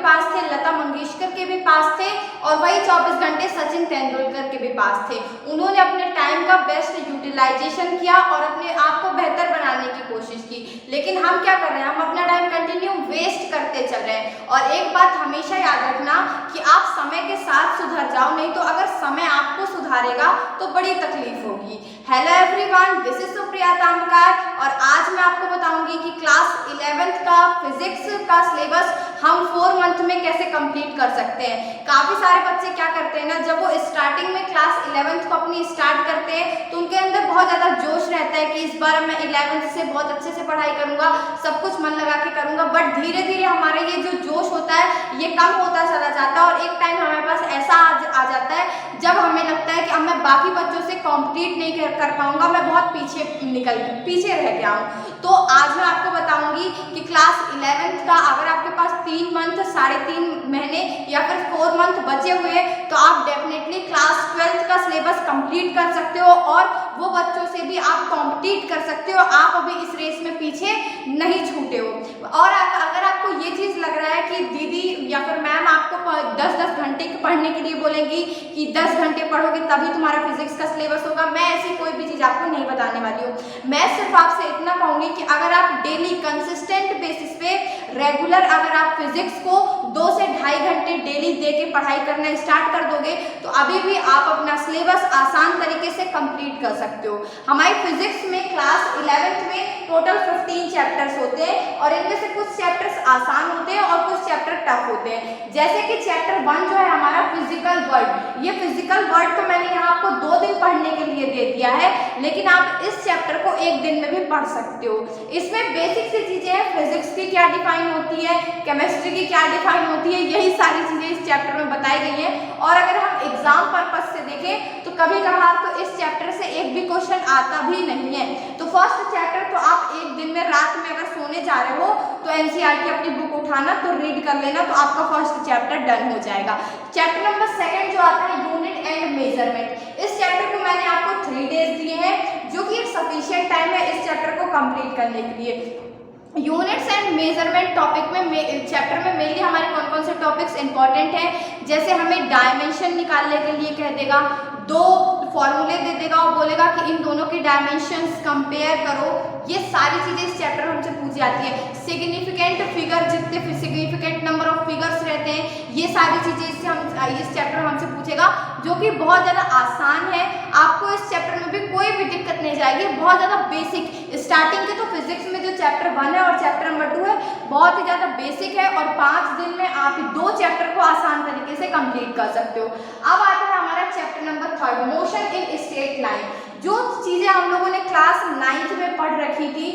पास थे, लता मंगेशकर के भी पास थे, और वही 24 घंटे सचिन तेंदुलकर के भी पास थे। उन्होंने अपने टाइम का बेस्ट यूटिलाइजेशन किया और अपने आप को बेहतर बनाने की कोशिश की। लेकिन हम क्या कर रहे हैं, हम अपना टाइम कंटिन्यू वेस्ट करते चल रहे हैं। और एक बात हमेशा याद रखना कि आप समय के साथ सुधर जाओ, नहीं तो अगर समय आपको सुधारेगा तो बड़ी तकलीफ होगी। Hello everyone, this is Supriya Tamrakar, और आज मैं आपको बताऊंगी कि क्लास 11th का फिजिक्स का सिलेबस हम 4 मंथ में कैसे कंप्लीट कर सकते हैं। काफी सारे बच्चे क्या करते हैं ना, जब वो स्टार्टिंग में क्लास 11th को अपनी स्टार्ट करते हैं तो उनके अंदर बहुत ज्यादा जोश रहता है कि इस बार मैं 11th से बहुत अच्छे से पढ़ाई करूंगा, सब कुछ मन लगा के करूंगा। बट धीरे धीरे हमारा ये जो जोश होता है ये कम होता चला जाता है, और एक टाइम हमारे पास ऐसा आ जाता है जब हमें लगता है कि अब मैं बाकी बच्चों से कॉम्पिटिट नहीं कर पाऊंगा, मैं बहुत पीछे रह गया हूँ। तो आज मैं आपको बताऊंगी कि क्लास 11th का अगर आपके पास 3 मंथ, 3.5 महीने या फिर 4 मंथ बचे हुए तो आप डेफिनेटली क्लास 12th का सिलेबस कंप्लीट कर सकते हो, और वो बच्चों से भी आप कॉम्पिटिट कर सकते हो। आप अभी इस रेस में पीछे नहीं छूटे हो। और अगर आपको ये चीज़ लग रहा है कि दीदी या फिर मैम आपको 10-10 घंटे पढ़ने के लिए बोलेंगी कि 10 घंटे पढ़ोगे तभी तुम्हारा फिजिक्स का सिलेबस होगा, मैं ऐसी कोई भी चीज़ आपको नहीं बताने वाली हूँ। मैं सिर्फ आपसे इतना कहूँगी कि अगर आप डेली कंसिस्टेंट बेसिस पे रेगुलर अगर आप फिजिक्स को 2 से 2.5 घंटे डेली दे के पढ़ाई करना स्टार्ट कर दोगे तो अभी भी आप अपना सिलेबस आसान तरीके से कंप्लीट कर सकते हो। हमारी फिजिक्स में क्लास 11th में टोटल 15 चैप्टर्स होते हैं, और इनमें से कुछ चैप्टर्स आसान होते हैं और कुछ चैप्टर टफ होते हैं। जैसे कि चैप्टर 1 जो है हमारा फिजिकल वर्ड, ये फिजिकल वर्ड तो मैंने यहाँ आपको 2 दिन पढ़ने के लिए दे दिया है, लेकिन आप इस चैप्टर को 1 दिन में भी पढ़ सकते हो। इसमें बेसिक सी चीजें हैं, फिजिक्स की क्या डिफाइन होती है, केमिस्ट्री की क्या डिफाइन होती है, यही सारी चीजें इस चैप्टर में बताई गई हैं। और अगर हम एग्जाम पर्पज से देखें तो कभी कभार तो इस चैप्टर से एक भी क्वेश्चन आता भी नहीं है। तो फर्स्ट चैप्टर तो आप 1 दिन में रात में अगर सोने जा रहे हो तो एनसीईआरटी अपनी बुक उठाना, तो रीड कर लेना, तो आपका फर्स्ट चैप्टर डन हो जाएगा। चैप्टर नंबर 2 जो आता है यूनिट एंड मेजरमेंट, इस चैप्टर को मैंने आपको 3 डेज दिए हैं, जो कि एक सफिशिएंट टाइम है इस चैप्टर को कंप्लीट करने के लिए। यूनिट्स एंड मेजरमेंट टॉपिक में चैप्टर में मेनली हमारे कौन कौन से टॉपिक्स इंपॉर्टेंट हैं, जैसे हमें डायमेंशन निकालने के लिए कह देगा, 2 फॉर्मूले दे देगा और बोलेगा कि इन दोनों के डायमेंशंस कंपेयर करो। ये सारी चीजें इस चैप्टर में हमसे पूछी जाती है। सिग्निफिकेंट फिगर, जितने सिग्निफिकेंट नंबर ऑफ फिगर्स रहते हैं, ये सारी चीजें इस चैप्टर में हमसे पूछेगा, जो कि बहुत ज़्यादा आसान है। आपको इस चैप्टर में भी कोई भी दिक्कत नहीं जाएगी, बहुत ज़्यादा बेसिक स्टार्टिंग के। तो फिजिक्स में जो चैप्टर 1 है और चैप्टर नंबर 2 है बहुत ही ज़्यादा बेसिक है, और 5 दिन में आप 2 चैप्टर को आसान तरीके से कंप्लीट कर सकते हो। अब आता है हमारा chapter number 3, motion in straight line. जो चीज़ें हम लोगों ने क्लास 9th में पढ़ रखी थी,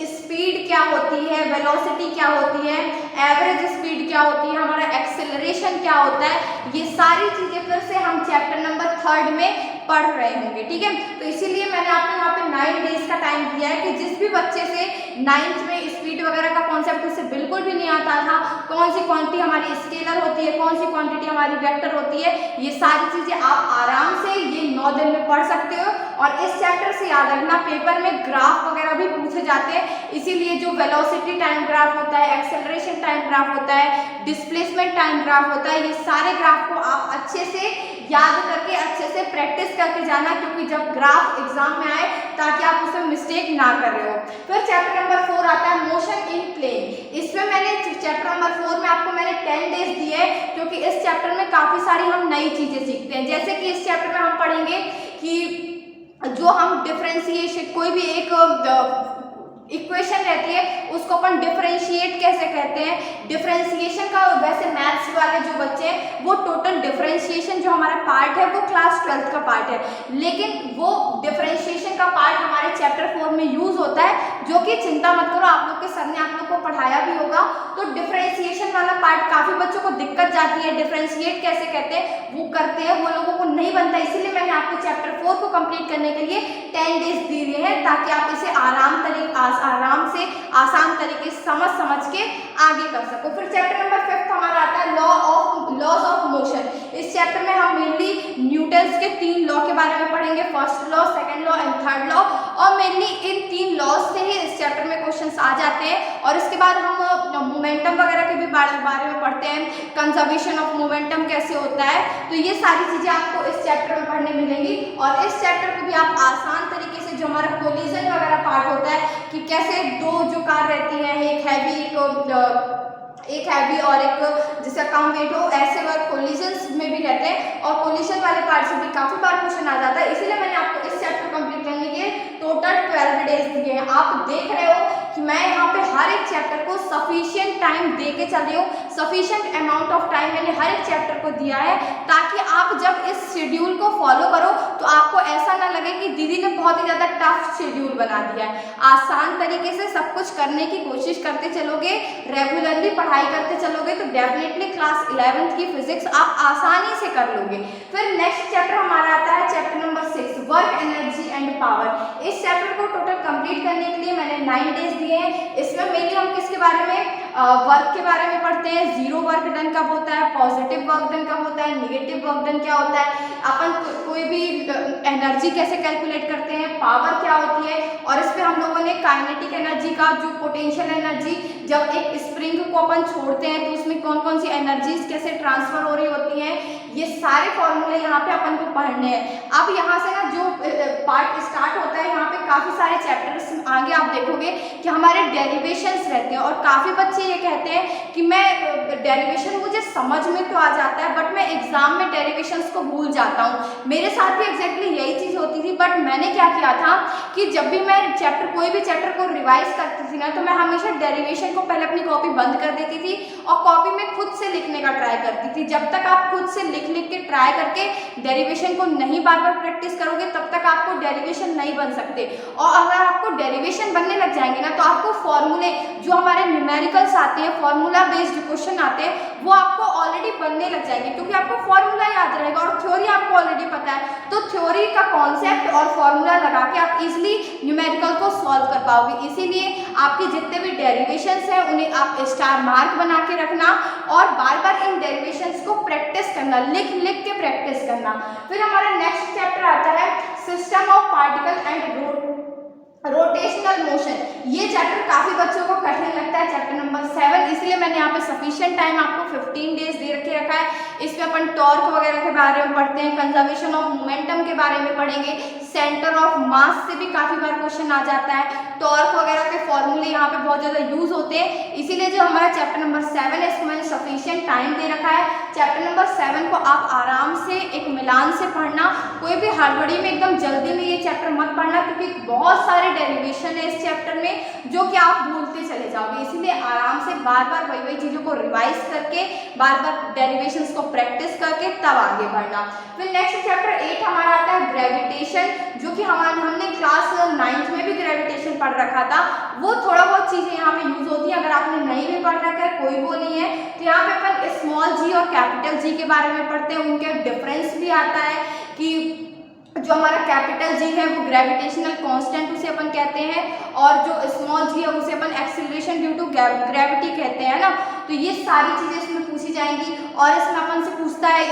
स्पीड क्या होती है, वेलोसिटी क्या होती है, एवरेज स्पीड क्या होती है, हमारा एक्सेलरेशन क्या होता है, ये सारी चीज़ें फिर से हम चैप्टर नंबर 3 में पढ़ रहे होंगे, ठीक है। तो इसीलिए मैंने आपको यहाँ पे 9 डेज का टाइम दिया है कि जिस भी बच्चे से 9th में स्पीड वगैरह का कॉन्सेप्ट उसे बिल्कुल भी नहीं आता था, कौन सी क्वांटिटी हमारी स्केलर होती है, कौन सी क्वांटिटी हमारी वेक्टर होती है, ये सारी चीज़ें आप आराम से ये 9 दिन में पढ़ सकते हो। और इस चैप्टर से याद रखना, पेपर में ग्राफ वगैरह भी पूछे जाते हैं, इसीलिए जो वेलोसिटी टाइम ग्राफ होता है, एक्सेलरेशन टाइम ग्राफ होता है, डिस्प्लेसमेंट टाइम ग्राफ होता है, ये सारे ग्राफ को आप अच्छे से याद करके अच्छे से प्रैक्टिस करके जाना, क्योंकि जब ग्राफ एग्जाम में आए ताकि आप उसमें मिस्टेक ना कर रहे हो। फिर चैप्टर नंबर 4 आता है मोशन इन प्लेन। इसमें मैंने चैप्टर नंबर 4 में आपको मैंने 10 डेज दिए हैं, क्योंकि इस चैप्टर में काफ़ी सारी हम नई चीज़ें सीखते हैं। जैसे कि इस चैप्टर में हम पढ़ेंगे कि जो हम डिफरेंशिएशन, कोई भी एक इक्वेशन रहती है उसको अपन डिफरेंशिएट कैसे कहते हैं, डिफरेंशिएशन का, वैसे मैथ्स वाले जो बच्चे हैं वो टोटल डिफरेंशिएशन जो हमारा पार्ट है वो क्लास 12th का पार्ट है, लेकिन वो डिफरेंशिएशन का पार्ट हमारे चैप्टर 4 में यूज होता है, जो कि चिंता मत करो, आप लोग के सर ने आप लोग को पढ़ाया भी होगा। तो डिफरेंशिएशन वाला पार्ट काफी बच्चों को दिक्कत जाती है, डिफरेंशिएट कैसे कहते हैं वो करते हैं वो लोगों को नहीं बनता, इसीलिए मैंने आपको चैप्टर 4 को कंप्लीट करने के लिए 10 डेज दिए हैं ताकि आप इसे आराम से आसान तरीके से समझ के आगे कर सको। फिर चैप्टर नंबर 5 हमारा आता है लॉज ऑफ मोशन। इस चैप्टर में हम मेनली न्यूटन्स के 3 लॉ के बारे में पढ़ेंगे, first law, second law and third law, और मेनली इन 3 लॉज से ही इस चैप्टर में क्वेश्चंस आ जाते हैं। और इसके बाद हम मोमेंटम वगैरह के भी बारे में पढ़ते हैं, कंजर्वेशन ऑफ मोमेंटम कैसे होता है, तो ये सारी चीजें आपको इस चैप्टर में पढ़ने मिलेंगी। और इस चैप्टर को भी आप आसान तरीके से, जो हमारा कोलिजन वगैरह पार्ट होता है कि कैसे दो जो कार रहती हैं, एक हैवी और एक जिसका कम वेट हो, ऐसे वर्क कोलिजन्स में भी रहते हैं और कोलिजन वाले पार्ट से भी काफी बार क्वेश्चन आ जाता है। इसीलिए मैंने आपको इस चैप्टर कंप्लीट करने के टोटल 12 डेज दिए हैं। आप देख रहे हो कि मैं यहाँ पे हर एक चैप्टर को सफिशिएंट टाइम दे के चल रही हूँ, सफिशिएंट अमाउंट ऑफ टाइम मैंने हर एक चैप्टर को दिया है ताकि आप जब इस शेड्यूल को फॉलो करो तो आपको ऐसा ना लगे कि दीदी ने बहुत ही ज़्यादा टफ शेड्यूल बना दिया है। आसान तरीके से सब कुछ करने की कोशिश करते चलोगे, रेगुलरली पढ़ाई करते चलोगे तो डेफिनेटली क्लास 11th की फिजिक्स आप आसानी से कर लोगे। फिर नेक्स्ट चैप्टर हमारा आता है chapter number 6, work, energy and power. इस चैप्टर को टोटल कंप्लीट करने के लिए मैंने 9 डेज दिए हैं। इसमें मेनली हम किसके बारे में, वर्क के बारे में पढ़ते हैं, जीरो वर्क डन कब होता है, पॉजिटिव वर्क डन कब होता है, नेगेटिव वर्क डन क्या होता है, अपन कोई भी एनर्जी कैसे कैलकुलेट करते हैं, पावर क्या होती है, और इस पे हम लोगों ने काइनेटिक एनर्जी का, जो पोटेंशियल एनर्जी जब एक स्प्रिंग को अपन छोड़ते हैं तो उसमें कौन कौन सी एनर्जीज कैसे ट्रांसफर हो रही होती हैं, ये सारे फॉर्मूले यहाँ पे अपन को पढ़ने हैं। अब यहाँ से ना जो पार्ट स्टार्ट होता है, यहाँ पे काफी सारे चैप्टर्स आगे आप देखोगे कि हमारे डेरिवेशंस रहते हैं और काफी बच्चे ये कहते हैं कि मैं डेरिवेशन मुझे समझ में तो आ जाता है बट मैं एग्जाम में डेरिवेशंस को भूल जाता हूँ। मेरे साथ भी एग्जैक्टली यही चीज होती थी, बट मैंने क्या किया था कि जब भी मैं कोई भी चैप्टर को रिवाइज करती थी ना, तो मैं हमेशा डेरिवेशन को पहले अपनी कॉपी बंद कर देती थी और कॉपी में खुद से लिखने का ट्राई करती थी। जब तक आप खुद से लिख के ट्राई करके डेरिवेशन को नहीं बार बार प्रैक्टिस करोगे तब तक आपको डेरिवेशन नहीं बन सकते। और अगर आपको डेरिवेशन बनने लग जाएंगे ना, तो आपको फॉर्मूले जो हमारे न्यूमेरिकल्स आते हैं, फॉर्मूला बेस्ड क्वेश्चन आते हैं, वो आपको ऑलरेडी बनने लग जाएंगे क्योंकि आपको फॉर्मूला याद रहेगा और थ्योरी आपको ऑलरेडी पता है। तो थ्योरी का कॉन्सेप्ट और फॉर्मूला लगा के आप इजिली न्यूमेरिकल को सॉल्व कर पाओगे। इसीलिए आपके जितने भी डेरिवेशंस हैं उन्हें आप स्टार मार्क बना के रखना और बार बार इन डेरिवेशंस को प्रैक्टिस करना, लिख के प्रैक्टिस करना। फिर हमारा नेक्स्ट चैप्टर आता है system of particle and rotational motion. ये चैप्टर काफी बच्चों को कठिन लगता है, चैप्टर नंबर 7, इसलिए मैंने यहाँ पे सफिशिएंट टाइम आपको 15 डेज दे रखे रखा है। इसमें अपन टॉर्क वगैरह के बारे में पढ़ते हैं, कंजर्वेशन ऑफ मोमेंटम के बारे में पढ़ेंगे, सेंटर ऑफ मास से भी काफी बार क्वेश्चन आ जाता है, टॉर्क वगैरह के फॉर्मूले यहाँ पे बहुत ज्यादा यूज होते हैं। इसीलिए जो हमारा चैप्टर नंबर 7 है इसको मैंने सफिशिएंट टाइम दे रखा है। चैप्टर नंबर 7 को आप आराम से एक मिलान से पढ़ना, कोई भी हड़बड़ी में एकदम जल्दी में ये चैप्टर मत पढ़ना क्योंकि बहुत सारे डेरिवेशन है इस चैप्टर में जो कि आप भूलते चले जाओगे। इसीलिए आराम से बार बार वही चीजों को रिवाइज करके बार बार डेरिवेशंस को प्रैक्टिस करके तब आगे बढ़ना। फिर नेक्स्ट चैप्टर 8 हमारा आता है ग्रेविटेशन, जो कि हमने क्लास 9th में भी ग्रेविटेशन पढ़ रखा था। वो थोड़ा बहुत चीजें यहाँ पे यूज होती है, अगर आपने नहीं भी पढ़ रखा है कोई वो नहीं है। तो यहाँ पे अपन स्मॉल जी और कैपिटल जी के बारे में पढ़ते हैं, उनके डिफरेंस भी आता है कि जो हमारा कैपिटल जी है वो ग्रेविटेशनल कांस्टेंट उसे अपन कहते हैं और जो स्मॉल जी है उसे अपन एक्सीलरेशन ड्यू टू ग्रेविटी कहते हैं ना। तो ये सारी चीजें इसमें पूछी जाएंगी और इसमें अपन से पूछता है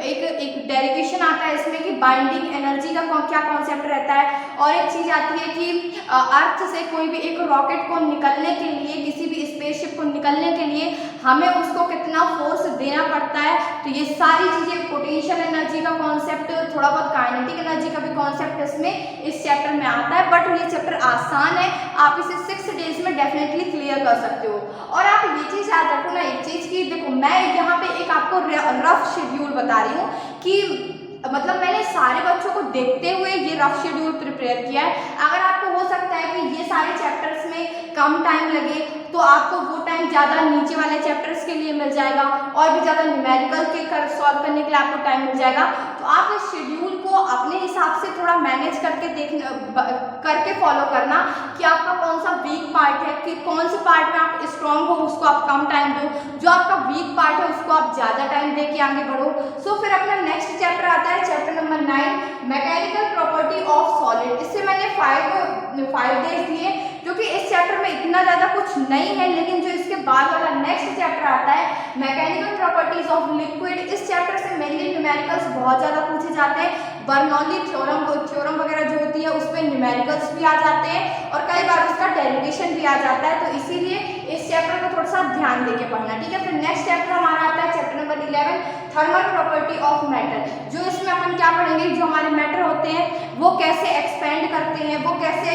एक डेरिवेशन आता है इसमें कि बाइंडिंग एनर्जी का क्या कॉन्सेप्ट रहता है, और एक चीज आती है कि अर्थ से कोई भी एक रॉकेट को निकलने के लिए, किसी भी स्पेसशिप को निकलने के लिए हमें उसको कितना फोर्स देना पड़ता है। तो ये सारी चीजें, पोटेंशियल एनर्जी का कॉन्सेप्ट, थोड़ा बहुत काइनेटिक एनर्जी का भी कॉन्सेप्ट इसमें इस चैप्टर में आता है, बट ये चैप्टर आसान है, आप इसे 6 डेज में डेफिनेटली क्लियर कर सकते हो। और आप ये चीज याद रखो ना एक चीज की, देखो मैं यहाँ पे एक आपको रफ शेड्यूल बता रही हूँ कि मतलब मैंने सारे बच्चों को देखते हुए ये रफ शेड्यूल प्रिपेयर किया है। अगर आपको हो सकता है कि ये सारे चैप्टर्स में कम टाइम लगे तो आपको वो टाइम ज़्यादा नीचे वाले चैप्टर्स के लिए मिल जाएगा और भी ज़्यादा न्यूमेरिकल के सॉल्व करने के लिए आपको टाइम मिल जाएगा। तो आप इस शेड्यूल को अपने हिसाब से थोड़ा मैनेज करके फॉलो करना कि आपका कौन सा वीक पार्ट है, कि कौन से पार्ट में आप स्ट्रॉन्ग हो उसको आप कम टाइम दो, जो आपका वीक पार्ट है उसको आप ज़्यादा टाइम दे के आगे बढ़ो। सो फिर अपना नेक्स्ट 5 डेज दिए, क्योंकि इस चैप्टर में इतना ज़्यादा कुछ नहीं है। लेकिन जो इसके बाद वाला नेक्स्ट चैप्टर आता है मैकेनिकल प्रॉपर्टीज ऑफ लिक्विड, इस चैप्टर से मेनली न्यूमेरिकल्स बहुत ज़्यादा पूछे जाते हैं। बर्नौली थ्योरम वगैरह जो होती है उस पर न्यूमेरिकल्स भी आ जाते हैं और कई बार उसका डेरिवेशन भी आ जाता है। तो इसीलिए इस चैप्टर को थोड़ा सा ध्यान देके पढ़ना, ठीक है। फिर नेक्स्ट चैप्टर हमारा आता है chapter number 11 thermal property of matter. जो इसमें अपन क्या पढ़ेंगे, जो हमारे मैटर होते हैं वो कैसे एक्सपेंड करते हैं, वो कैसे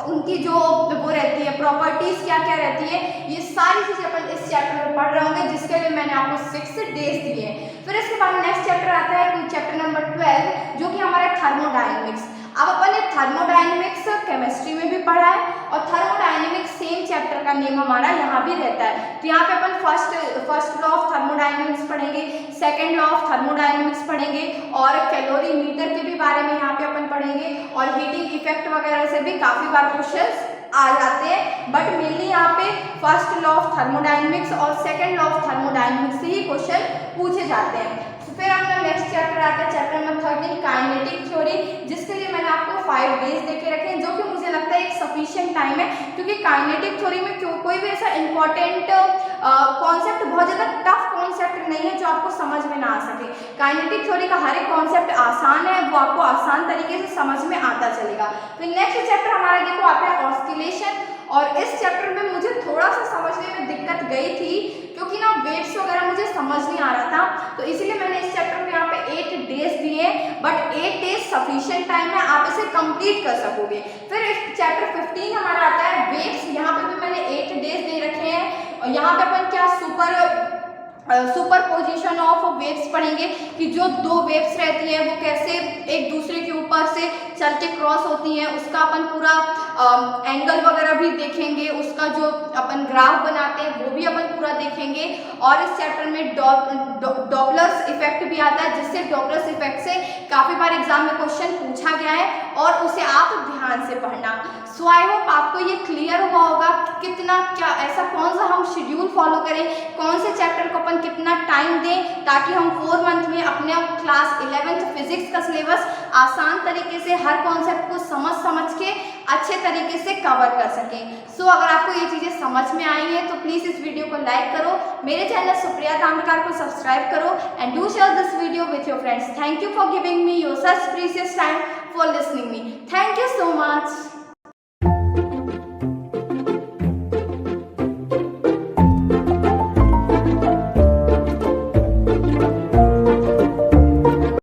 उनकी जो वो रहती है प्रॉपर्टीज क्या क्या रहती है, ये सारी चीज़ें अपन इस चैप्टर में पढ़ रहे होंगे, जिसके लिए मैंने आपको 6 डेज दिए हैं। फिर इसके बाद नेक्स्ट चैप्टर आता है चैप्टर नंबर 12 जो कि हमारा थर्मोडायनेमिक्स। अब अपन ने थर्मोडायनेमिक्स केमिस्ट्री में भी पढ़ा है और थर्मोडायनेमिक्स सेम चैप्टर का नेम हमारा यहाँ भी रहता है। तो यहाँ पे अपन फर्स्ट लॉ ऑफ थर्मोडायनेमिक्स पढ़ेंगे, सेकंड लॉ ऑफ थर्मोडायनेमिक्स पढ़ेंगे और कैलोरीमीटर के भी बारे में यहाँ पे अपन पढ़ेंगे और हीटिंग इफेक्ट वगैरह से भी काफ़ी बार क्वेश्चंस आ जाते हैं। बट मेनली यहाँ पे फर्स्ट लॉ ऑफ थर्मोडायनेमिक्स और सेकंड लॉ ऑफ थर्मोडायनेमिक्स से ही क्वेश्चन पूछे जाते हैं। फिर अपना नेक्स्ट चैप्टर आता है चैप्टर नंबर 13 काइनेटिक थ्योरी, जिसके लिए मैंने आपको 5 डेज देके रखे हैं, जो कि मुझे लगता है एक सफिशिएंट टाइम है, क्योंकि काइनेटिक थ्योरी में कोई भी ऐसा इंपॉर्टेंट कॉन्सेप्ट, बहुत ज़्यादा टफ कॉन्सेप्ट नहीं है जो आपको समझ में ना आ सके। काइनेटिक थ्योरी का हर एक कॉन्सेप्ट आसान है, वो आपको आसान तरीके से समझ में आता चलेगा। फिर नेक्स्ट चैप्टर हमारा देखो आता है ऑस्किलेशन, और इस चैप्टर में मुझे थोड़ा सा समझने में दिक्कत गई थी, क्योंकि ना वेव्स वगैरह मुझे समझ नहीं आ रहा था। तो इसीलिए मैंने इस चैप्टर में यहाँ पे 8 डेज दिए, बट 8 डेज सफिशिएंट टाइम है, आप इसे कंप्लीट कर सकोगे। फिर इस चैप्टर 15 हमारा आता है वेव्स, यहाँ पे भी मैंने 8 डेज दे रखे हैं और यहाँ पे अपन क्या सुपरपोजिशन ऑफ वेव्स पढ़ेंगे कि जो दो वेव्स रहती हैं वो कैसे एक दूसरे के ऊपर से चल के क्रॉस होती हैं, उसका अपन पूरा एंगल वगैरह भी देखेंगे, उसका जो अपन ग्राफ बनाते हैं वो भी अपन पूरा देखेंगे। और इस चैप्टर में डॉपलर्स इफेक्ट भी आता है, जिससे डॉपलर्स इफेक्ट से काफ़ी बार एग्जाम में क्वेश्चन पूछा गया है और उसे आप ध्यान से पढ़ना। सो आई होप आपको ये क्लियर हुआ होगा कि कितना क्या ऐसा कौन सा हम शेड्यूल फॉलो करें, कौन से चैप्टर को अपन कितना टाइम दें, ताकि हम 4 मंथ में अपने क्लास 11th फिजिक्स का सिलेबस आसान तरीके से हर कॉन्सेप्ट को समझ के अच्छे तरीके से कवर कर सकें। सो अगर आपको ये चीज़ें समझ में आई हैं तो प्लीज़ इस वीडियो को लाइक करो, मेरे चैनल सुप्रिया ताम्रकार को सब्सक्राइब करो and do share this video with your friends. Thank you for giving me your such precious time for listening me.